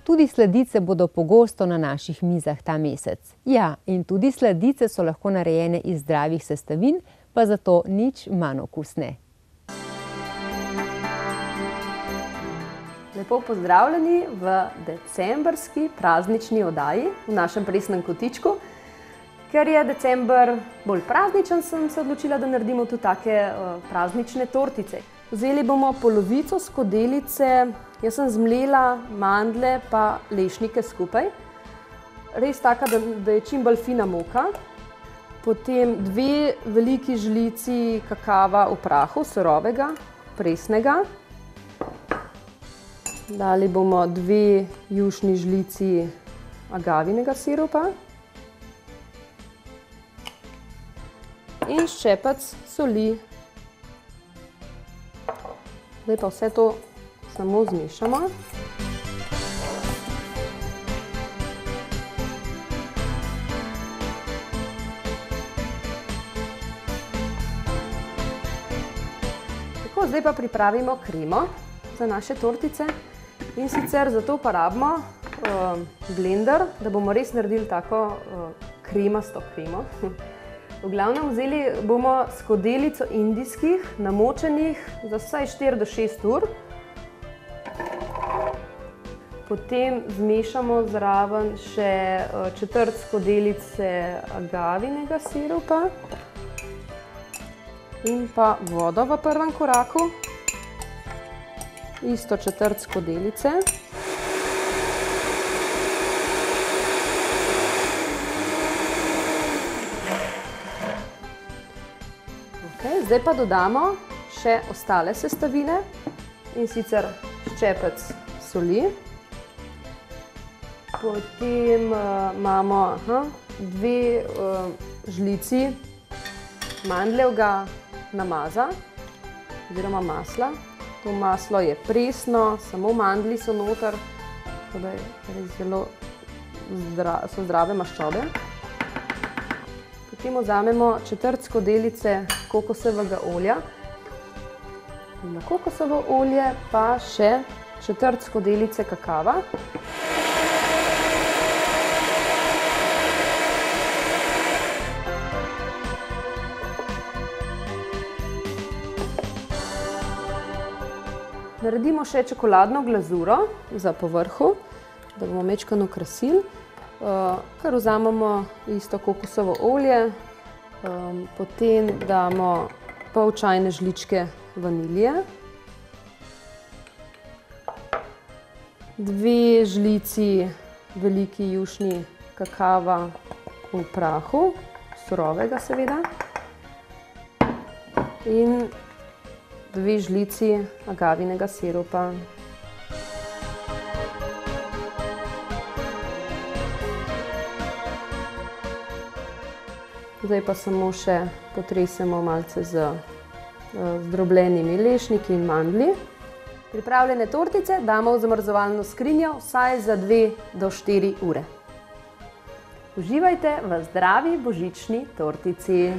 Tudi sladice bodo pogosto na naših mizah ta mesec. Ja, in tudi sladice so lahko narejene iz zdravih sestavin, pa zato nič manj okusne. Lepo pozdravljeni v decembrski praznični oddaji v našem presnem kotičku. Ker je december bolj prazničen, sem se odločila, da naredimo tudi take praznične tortice. Vzeli bomo polovico skodelice, jaz sem zmlela mandlje pa lešnike skupaj. Res taka, da je čim bolj fina moka. Potem 2 veliki žlici kakava v prahu, surovega, presnega. Dali bomo 2 jušni žlici agavinega sirupa in ščepec soli. Zdaj pa vse to samo zmešamo. Tako, zdaj pa pripravimo kremo za naše tortice. In sicer zato uporabimo blender, da bomo res naredili tako kremasto kremo. V glavnem vzeli bomo skodelico indijskih, namočenih za vsaj 4 do 6 ur. Potem zmešamo zraven še 1/4 skodelice agavinega sirupa in pa vodo v prvem koraku. Isto 1/4 skodelice. Okay, zdaj pa dodamo še ostale sestavine, in sicer ščepec soli. Potem imamo 2 žlici mandljevega namaza oziroma masla. To maslo je presno, samo mandlji so noter, tako da zelo so zdrave maščobe. Potem vzamemo 1/4 skodelice kokosovega olja. Na kokosovo olje pa še 1/4 skodelice kakava. Naredimo še čokoladno glazuro za povrhu, da bomo majčkeno okrasili. Kar vzamemo isto kokosovo olje, potem damo pol čajne žličke vanilije, 2 žlici veliki jušni kakava v prahu, surovega seveda, in 2 žlici agavinega sirupa. Zdaj pa samo še potresemo malce z zdrobljenimi lešniki in mandlji. Pripravljene tortice damo v zamrzovalno skrinjo vsaj za 2 do 4 ure. Uživajte v zdravi božični tortici!